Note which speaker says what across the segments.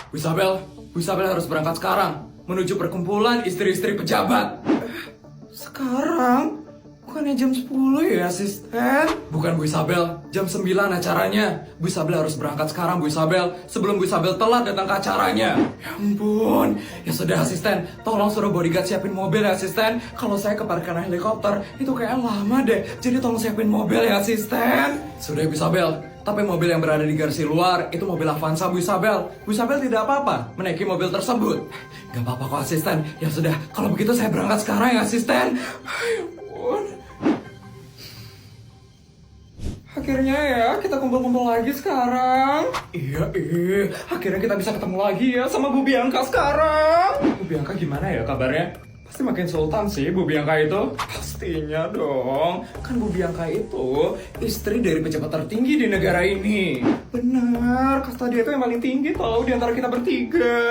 Speaker 1: Bu Isabel harus berangkat sekarang menuju perkumpulan istri-istri pejabat. Sekarang? Bukannya jam 10 ya, asisten? Bukan, Bu Isabel. Jam 9 acaranya. Bu Isabel harus berangkat sekarang, Bu Isabel. Sebelum Bu Isabel telat datang ke acaranya. Ya ampun. Ya sudah, asisten. Tolong suruh bodyguard siapin mobil ya, asisten. Kalau saya ke parkiran helikopter, itu kayak lama deh. Jadi tolong siapin mobil ya, asisten. Sudah, Bu Isabel. Tapi mobil yang berada di garasi luar, itu mobil Avanza, Bu Isabel. Bu Isabel tidak apa-apa menaiki mobil tersebut. Gak apa-apa kok, asisten. Ya sudah, kalau begitu saya berangkat sekarang ya, asisten. Ya ampun. Akhirnya ya, kita kumpul-kumpul lagi sekarang. Iya, akhirnya kita bisa ketemu lagi ya sama Bu Bianca sekarang. Bu Bianca gimana ya kabarnya? Pasti makin sultan sih Bu Bianca itu. Pastinya dong. Kan Bu Bianca itu istri dari pejabat tertinggi di negara ini. Benar, kasta dia itu yang paling tinggi tau di antara kita bertiga.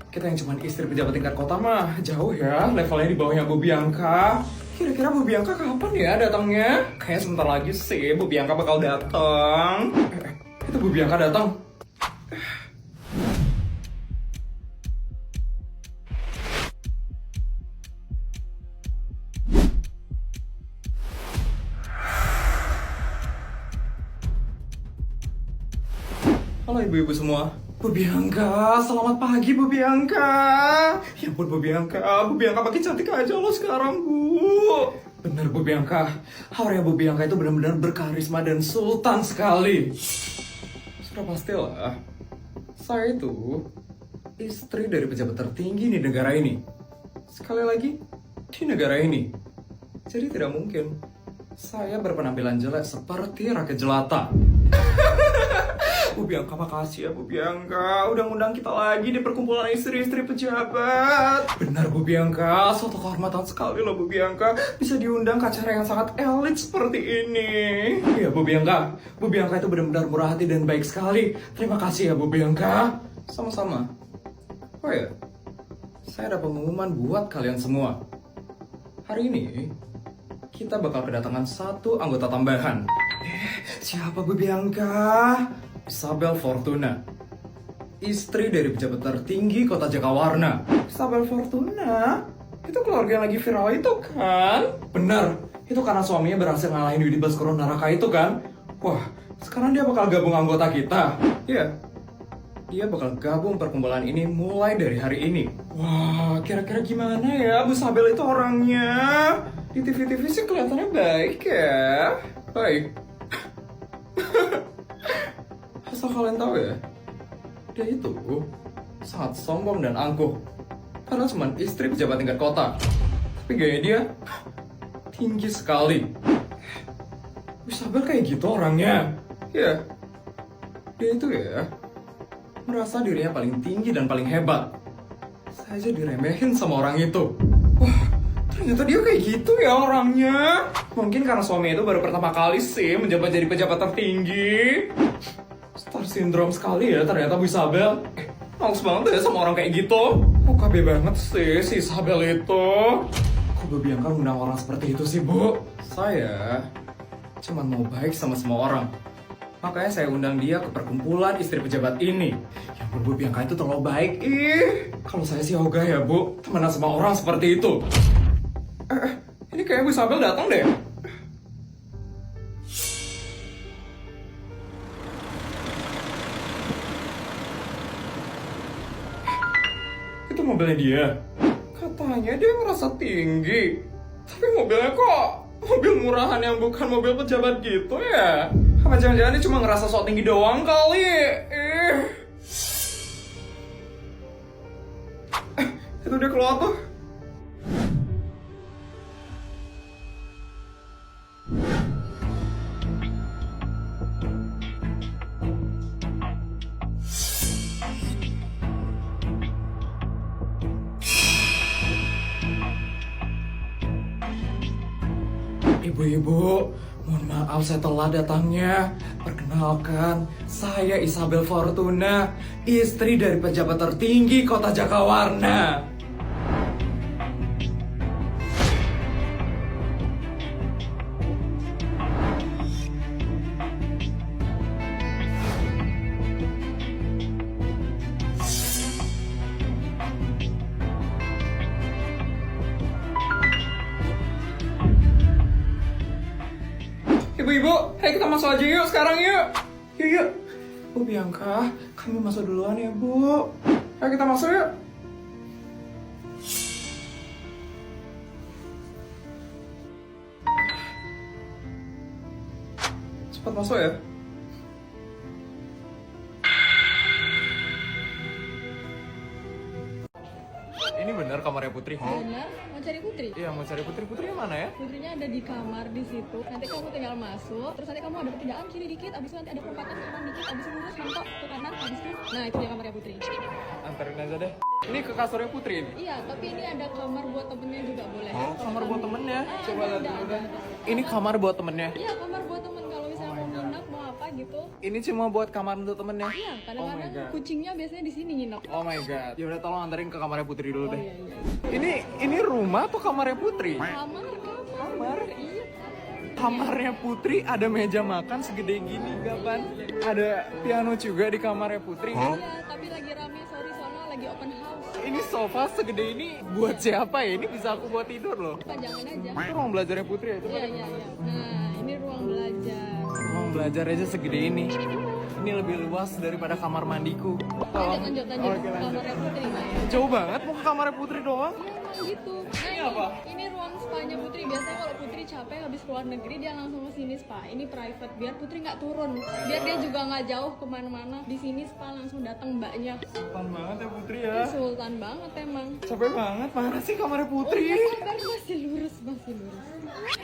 Speaker 1: Kita yang cuma istri pejabat tingkat kota mah jauh ya, levelnya di bawahnya Bu Bianca. Kira-kira Bu Bianca kapan ya datangnya? Kayaknya sebentar lagi sih Bu Bianca bakal datang. Itu Bu Bianca datang. Halo ibu-ibu semua. Bu Bianca, selamat pagi Bu Bianca. Ya ampun Bu Bianca makin cantik aja lo sekarang Bu. Bener Bu Bianca, aura Bu Bianca itu benar-benar berkarisma dan sultan sekali. Sudah pastilah, saya itu istri dari pejabat tertinggi di negara ini. Sekali lagi, di negara ini. Jadi tidak mungkin saya berpenampilan jelek seperti rakyat jelata. Bu Bianca, makasih ya Bu Bianca udah ngundang kita lagi di perkumpulan istri-istri pejabat. Benar Bu Bianca, suatu kehormatan sekali loh Bu Bianca bisa diundang ke acara yang sangat elit seperti ini. Iya Bu Bianca itu benar-benar murah hati dan baik sekali. Terima kasih ya Bu Bianca. Sama-sama. Oh ya, saya ada pengumuman buat kalian semua. Hari ini kita bakal kedatangan satu anggota tambahan. Siapa Bu Bianca? Isabel Fortuna, istri dari pejabat tertinggi kota Jakawarna. Isabel Fortuna? Itu keluarga yang lagi viral itu kan? Benar, itu karena suaminya berhasil ngalahin Widi Baskoro Naraka itu kan? Wah, sekarang dia bakal gabung anggota kita. Iya, dia bakal gabung perkumpulan ini mulai dari hari ini. Wah, kira-kira gimana ya Bu Isabel itu orangnya? Di TV-TV sih kelihatannya baik ya. Baik. Asal kalian tahu ya, dia itu sangat sombong dan angkuh. Karena cuma istri pejabat tingkat kota. Tapi gaya dia tinggi sekali. Isabel kayak gitu orangnya. Ya, dia itu ya merasa dirinya paling tinggi dan paling hebat. Saya aja diremehin sama orang itu. Wah, ternyata dia kayak gitu ya orangnya. Mungkin karena suami itu baru pertama kali sih menjabat jadi pejabat tertinggi. Star syndrome sekali ya ternyata Bu Isabel. Males banget ya sama orang kayak gitu. KB banget sih si Isabel itu. Kok Bu Bianca ngundang orang seperti itu sih Bu? Saya cuma mau baik sama semua orang. Makanya saya undang dia ke perkumpulan istri pejabat ini. Ya ampun Bu Bianca itu terlalu baik. Kalau saya sih ogah ya Bu, temenan sama orang seperti itu. Ini kayak Bu Isabel datang deh. Itu mobilnya dia. Katanya dia merasa tinggi. Tapi mobilnya kok mobil murahan yang bukan mobil pejabat gitu ya? Apa jangan-jangan dia cuma ngerasa sok tinggi doang kali? Itu dia keluar tuh. Ibu-ibu, mohon maaf saya telat datangnya. Perkenalkan, saya Isabel Fortuna, istri dari pejabat tertinggi kota Jakawarna. Ibu, ayo kita masuk aja yuk sekarang yuk. Yuk. Bu Bianca, kami masuk duluan ya Bu. Ayo kita masuk yuk. Cepat masuk ya. Ini benar kamarnya Putri?
Speaker 2: Benar, mau cari Putri?
Speaker 1: Iya, mau cari Putri. Putrinya mana ya?
Speaker 2: Putrinya ada di kamar di situ. Nanti kamu tinggal masuk, terus nanti kamu ada pertigaan kiri dikit, abis itu nanti ada perempatan kanan dikit, abis itu lurus mentok ke kanan, abis itu. Nah, itu dia kamarnya Putri.
Speaker 1: Anterin aja deh. Ini ke kasurnya Putri ini?
Speaker 2: Iya, tapi ini ada kamar buat temennya juga boleh.
Speaker 1: Kamar buat temennya? Coba lihat
Speaker 2: ada,
Speaker 1: dulu
Speaker 2: ada,
Speaker 1: deh.
Speaker 2: ada.
Speaker 1: Ini kamar buat temennya?
Speaker 2: Iya, kamar buat temen kalau misalnya mau nginep, mau apa gitu.
Speaker 1: Ini cuma buat kamar untuk temennya?
Speaker 2: Iya, kadang-kadang
Speaker 1: God.
Speaker 2: kucingnya biasanya di sini nginep.
Speaker 1: Oh my god. Ya udah tolong anterin ke kamarnya Putri dulu
Speaker 2: Oh
Speaker 1: deh.
Speaker 2: iya, iya.
Speaker 1: Ini rumah atau kamarnya Putri?
Speaker 2: Kamar. Iya.
Speaker 1: Kamarnya Putri ada meja makan segede gini, Gapan. Ada piano juga di kamarnya Putri.
Speaker 2: Iya, tapi lagi rame, sorry soalnya lagi open house.
Speaker 1: Ini sofa segede ini buat siapa ya? Ini bisa aku buat tidur loh.
Speaker 2: Apa jangan aja.
Speaker 1: Itu ruang belajarnya Putri ya? Coba
Speaker 2: Iya,
Speaker 1: deh.
Speaker 2: iya, iya. Nah, ini ruang belajar.
Speaker 1: Ruang belajar aja segede ini. Ini lebih luas daripada kamar mandiku.
Speaker 2: Lanjut.
Speaker 1: Oke, lanjut.
Speaker 2: Kamarnya Putri nggak ya?
Speaker 1: Jauh banget mau ke kamarnya Putri doang.
Speaker 2: Iya, emang gitu. Nah,
Speaker 1: Ini apa?
Speaker 2: Ini ruang spa-nya Putri. Biasanya kalau Putri capek habis keluar negeri, dia langsung ke sini spa. Ini private, biar Putri nggak turun. Biar dia juga nggak jauh kemana-mana. Di sini spa langsung datang mbaknya.
Speaker 1: Sultan banget ya Putri ya.
Speaker 2: Ini sultan banget emang.
Speaker 1: Capek banget, mana sih kamarnya Putri?
Speaker 2: Oh, iya, sabar, masih lurus.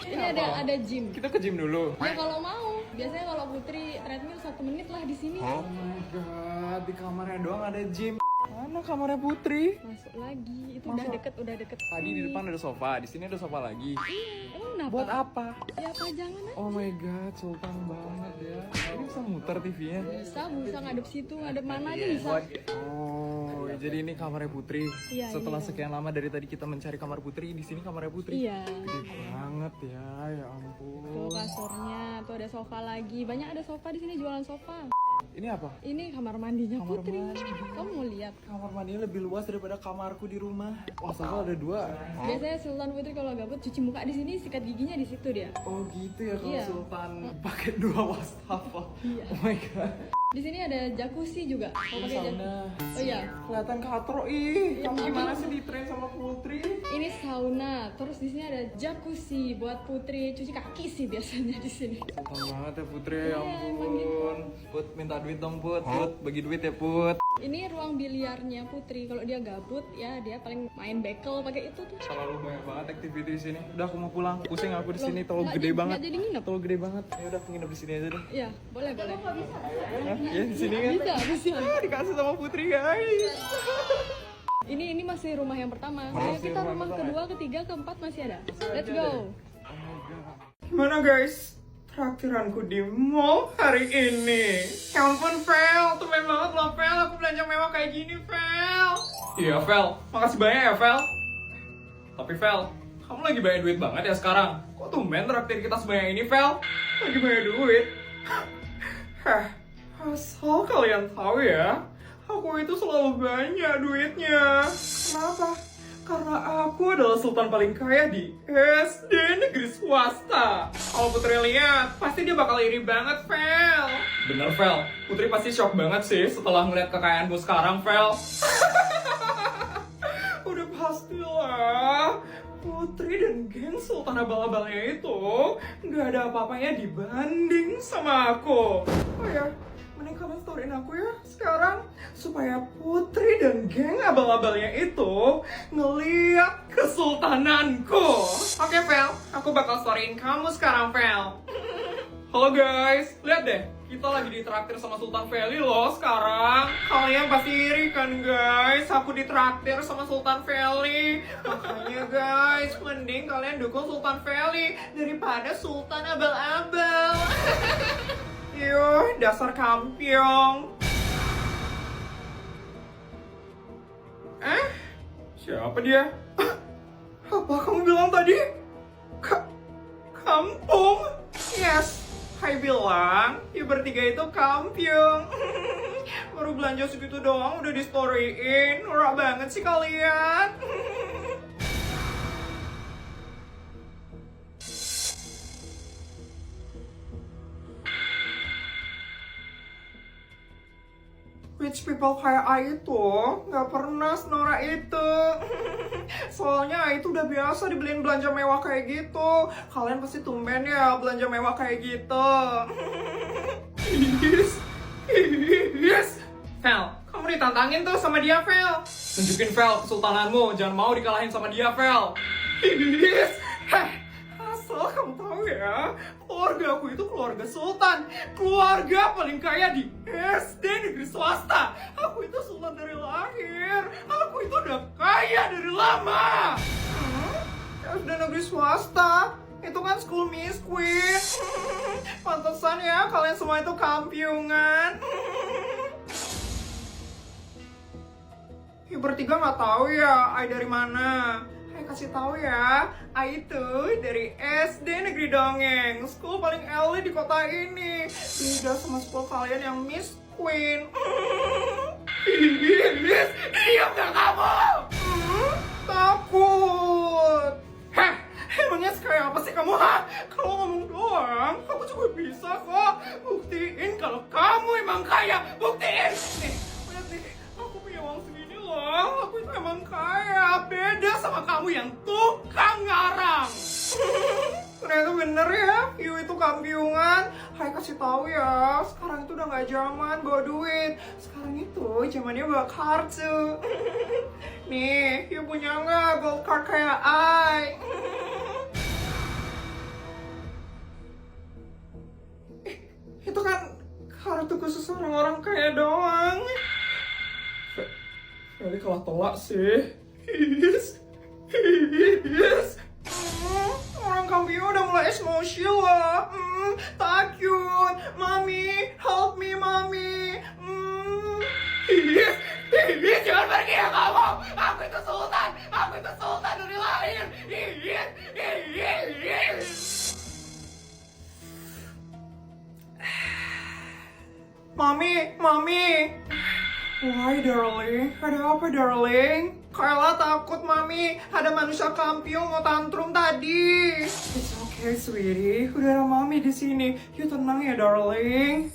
Speaker 2: Ini ada gym.
Speaker 1: Kita ke gym dulu.
Speaker 2: Ya kalau mau. Biasanya kalau Putri treadmill 1 menit lah di sini.
Speaker 1: Oh my god, di kamarnya doang ada gym. Mana kamarnya Putri?
Speaker 2: Masuk lagi. Itu udah deket.
Speaker 1: Tadi di depan ada sofa, di sini ada sofa lagi.
Speaker 2: Iya, emang kenapa?
Speaker 1: Buat apa?
Speaker 2: Ya apa jangan aja.
Speaker 1: Oh my god, sultan banget ya. Ini bisa muter TV-nya.
Speaker 2: Bisa ngadep situ, ngadep mana aja bisa.
Speaker 1: Oh, jadi ini kamarnya Putri.
Speaker 2: Iya,
Speaker 1: Setelah
Speaker 2: iya.
Speaker 1: sekian lama dari tadi kita mencari kamar Putri, di sini kamarnya Putri.
Speaker 2: Iya.
Speaker 1: Gede banget ya, ya ampun.
Speaker 2: Tuh kasurnya, tuh ada sofa lagi. Banyak ada sofa di sini, jualan sofa.
Speaker 1: Ini apa?
Speaker 2: Ini kamar mandinya
Speaker 1: Kamar
Speaker 2: Putri.
Speaker 1: mandi.
Speaker 2: Kamu mau lihat?
Speaker 1: Kamar mandinya lebih luas daripada kamarku di rumah. Wah, soalnya ada 2.
Speaker 2: Biasanya Sultan Putri kalau gabut cuci muka di sini, sikat giginya di situ dia.
Speaker 1: Oh gitu ya kalau
Speaker 2: Iya.
Speaker 1: Sultan pakai 2 wastafel.
Speaker 2: Iya.
Speaker 1: Oh my god.
Speaker 2: Di sini ada jacuzzi juga. Mau pakai jacuzzi?
Speaker 1: Sauna.
Speaker 2: Oh iya.
Speaker 1: Kelihatan katro ih.
Speaker 2: Iya,
Speaker 1: Kamu
Speaker 2: maaf.
Speaker 1: gimana sih di-train sama Putri?
Speaker 2: Ini sauna. Terus di sini ada jacuzzi buat Putri cuci kaki sih biasanya di sini.
Speaker 1: Sultan banget ya Putri, ya
Speaker 2: Iya, emang gitu.
Speaker 1: ampun. Put minta duit dong Put. Put bagi duit ya Put.
Speaker 2: Ini ruang biliarnya Putri. Kalau dia gabut ya dia paling main bekel pakai itu tuh.
Speaker 1: Selalu banyak banget activity di sini. Udah aku mau pulang. Pusing aku di
Speaker 2: Loh,
Speaker 1: sini terlalu
Speaker 2: nggak
Speaker 1: gede
Speaker 2: jadi-
Speaker 1: banget.
Speaker 2: nggak jadi nginep?
Speaker 1: Terlalu gede banget. Ya udah aku nginep di sini aja deh.
Speaker 2: Iya, boleh.
Speaker 1: Hah? Ya di sini kan.
Speaker 2: Bisa.
Speaker 1: Ah, dikasih sama Putri guys.
Speaker 2: Ini masih rumah yang pertama.
Speaker 1: Masih
Speaker 2: Ayo kita
Speaker 1: rumah
Speaker 2: rumah
Speaker 1: pertama
Speaker 2: kedua, ketiga, keempat masih ada. Let's
Speaker 1: aja
Speaker 2: go.
Speaker 1: deh. Gimana guys? Traktiranku di mall hari ini. Ya ampun Vel, tumben banget loh Vel. Aku belanja mewah kayak gini Vel. Iya Vel, makasih banyak ya Vel. Tapi Vel, kamu lagi banyak duit banget ya sekarang. Kok tumben traktir kita sebanyak ini Vel? Lagi banyak duit. Hah, asal kalian tahu ya, aku itu selalu banyak duitnya. Kenapa? Karena aku adalah sultan paling kaya di SD negeri swasta. Kalau Putri lihat, pasti dia bakal iri banget, Vel. Bener, Vel. Putri pasti shock banget sih setelah ngeliat kekayaanmu sekarang, Vel. Udah pastilah. Putri dan geng sultan abal-abalnya itu nggak ada apa-apanya dibanding sama aku. Oh ya, mending kalian storyin aku ya sekarang supaya Putri dan geng abal-abalnya itu ngeliat kesultananku. Oke, Vel, aku bakal storyin kamu sekarang, Vel. Halo guys, lihat deh, kita lagi ditraktir sama Sultan Feli loh sekarang. Kalian pasti iri kan guys, aku ditraktir sama Sultan Feli. Makanya guys, mending kalian dukung Sultan Feli daripada Sultan abal-abal. Yuh, dasar kampiong. Siapa dia? Apa kamu bilang tadi? Kampung? Yes, Hai bilang, ya bertiga itu kampiong. Baru belanja segitu doang udah di storyin. Norak banget sih kalian. rich people kayak Ai itu nggak pernah senorak itu. Soalnya Ai itu udah biasa dibeliin belanja mewah kayak gitu. Kalian pasti tumben ya belanja mewah kayak gitu. Yes. Vel, kamu ditantangin tuh sama dia, Vel. Tunjukin, Vel, kesultananmu. Jangan mau dikalahin sama dia, Vel. Yes. Heh, asal kamu tahu ya, keluarga aku itu keluarga sultan. Keluarga paling kaya di SD negeri swasta. Aku itu sultan dari lahir. Aku itu udah kaya dari lama. SD negeri swasta? Itu kan school miss queen. Pantesan ya kalian semua itu kampiungan. Ya bertiga nggak tahu ya Ai dari mana. Ai kasih tahu ya, Ai itu dari SD Negeri Dongeng, school paling elit di kota ini. Beda sama school kalian yang Miss Queen. Diam gak kamu? Takut. Heh, emangnya kayak apa sih kamu, ha? Kalau ngomong doang, aku juga bisa kok. Buktiin kalau kamu emang kaya. Buktiin. Nih, lihat nih, aku punya uang segini loh. Aku itu emang kaya. Beda sama kamu yang tukang ngarang. Ternyata bener ya, Yu itu kampiungan. Hai kasih tahu ya, sekarang itu udah nggak zaman bawa duit. Sekarang itu zamannya bawa kartu. Nih, Yu punya nggak gold card kayak Ai? Itu kan kartu khusus orang-orang kaya doang. Kali kalah tolak sih. Orang kampiun udah mulai emosional lah. Takut. Mami, help me, Mami. Jangan pergi ya kamu. Aku itu sultan. Aku itu sultan dari lahir. Mami, Mami. Why, darling? Ada apa, darling? Kayla takut, Mami. Ada manusia kampion mau tantrum tadi. It's okay, sweetie. Udah ada Mami di sini. You tenang ya, darling.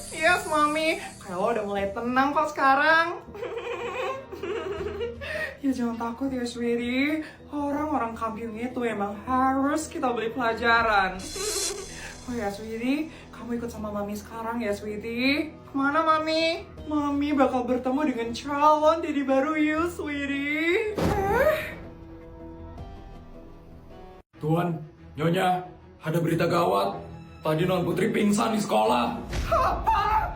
Speaker 1: Yes, Mami. Kayla udah mulai tenang kok sekarang. Ya jangan takut ya, sweetie. Orang-orang kampion itu emang harus kita beli pelajaran. Oh ya, sweetie, kamu ikut sama Mami sekarang ya, sweetie. Kemana, Mami? Mami bakal bertemu dengan calon daddy baru you, sweetie. Tuan, Nyonya, ada berita gawat. Tadi Non Putri pingsan di sekolah. Apa?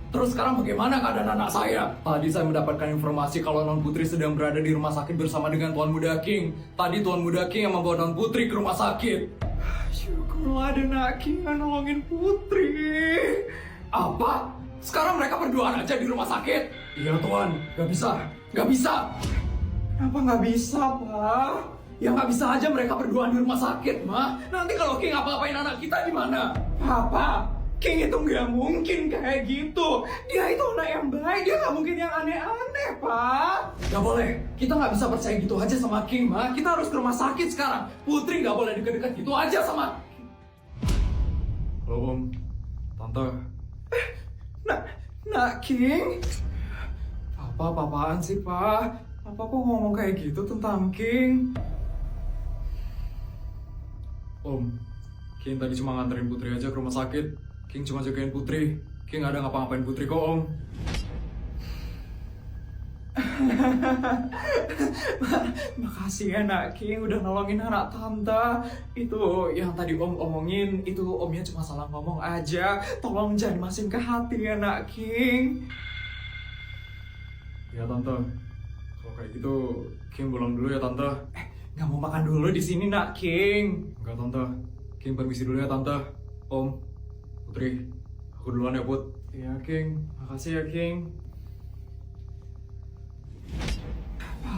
Speaker 1: Terus sekarang bagaimana keadaan anak saya? Tadi saya mendapatkan informasi kalau Non Putri sedang berada di rumah sakit bersama dengan Tuan Muda King. Tadi Tuan Muda King yang membawa Non Putri ke rumah sakit. Syukurlah ada Nak King yang nolongin Putri. Apa? Sekarang mereka berduaan aja di rumah sakit? Iya Tuan, gak bisa. Gak bisa. Kenapa gak bisa, Pak? Ya gak bisa aja mereka berduaan di rumah sakit, Ma. Nanti kalau King apa-apain anak kita gimana? Papa, King itu gak mungkin kayak gitu. Dia itu anak yang baik, dia gak mungkin yang aneh-aneh, Pak. Gak boleh, kita gak bisa percaya gitu aja sama King, Ma. Kita harus ke rumah sakit sekarang. Putri gak boleh deket-deket gitu aja sama... Halo Om, Tante. Nak King? Apaan sih, Pak? Papa kok ngomong kayak gitu tentang King? Om, King tadi cuma nganterin Putri aja ke rumah sakit. King cuma jagain Putri. King gak ada ngapa-ngapain Putri kok, Om. Makasih ya Nak King udah nolongin anak tante. Itu yang tadi Om omongin, itu Omnya cuma salah ngomong aja. Tolong jangan masukin ke hati ya Nak King. Ya Tante, kalau kayak gitu King pulang dulu ya Tante. Nggak mau makan dulu di sini Nak King. Enggak Tante, King permisi dulu ya Tante. Om, Putri, aku duluan ya Put. Iya King, makasih ya King.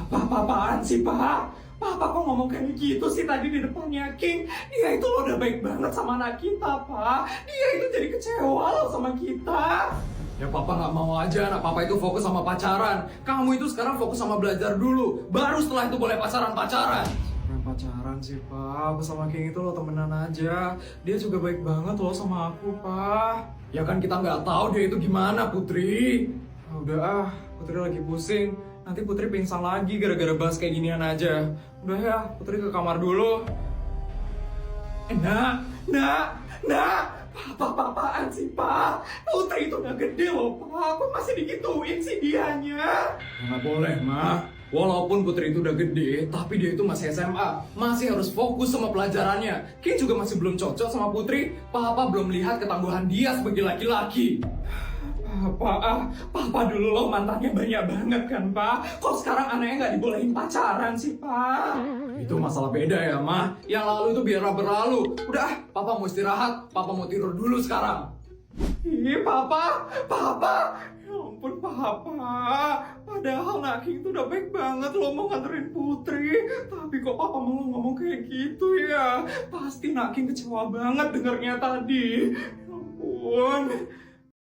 Speaker 1: Apaan sih Pak? Papa kok ngomong kayak gitu sih tadi di depannya King? Dia itu loh udah baik banget sama anak kita, Pak. Dia itu jadi kecewa loh sama kita. Ya Papa nggak mau aja anak Papa itu fokus sama pacaran. Kamu itu sekarang fokus sama belajar dulu. Baru setelah itu boleh pacaran-pacaran. Yang pacaran sih Pak, aku sama King itu loh temenan aja. Dia juga baik banget loh sama aku Pak. Ya kan kita nggak tahu dia itu gimana Putri. Udah Putri lagi pusing. Nanti Putri pingsan lagi gara-gara bahas kayak ginian aja. Udah ya, Putri ke kamar dulu. Nak, Apaan sih, Pak? Putri itu udah gede loh, Pak. Kok masih digituin sih dianya? Nggak boleh, Ma. Walaupun Putri itu udah gede, tapi dia itu masih SMA. Masih harus fokus sama pelajarannya. Ki juga masih belum cocok sama Putri. Papa belum lihat ketangguhan dia sebagai laki-laki. Papa dulu loh mantannya banyak banget kan, Pak? Kok sekarang anaknya nggak dibolehin pacaran sih, Pak? Itu masalah beda ya, Ma. Yang lalu itu biarlah berlalu. Udah, Papa mau istirahat. Papa mau tidur dulu sekarang. Ih, Papa. Ya ampun, Papa. Padahal Naki itu udah baik banget loh mau nganterin Putri. Tapi kok Papa malah ngomong kayak gitu ya? Pasti Naki kecewa banget dengernya tadi. Ya ampun.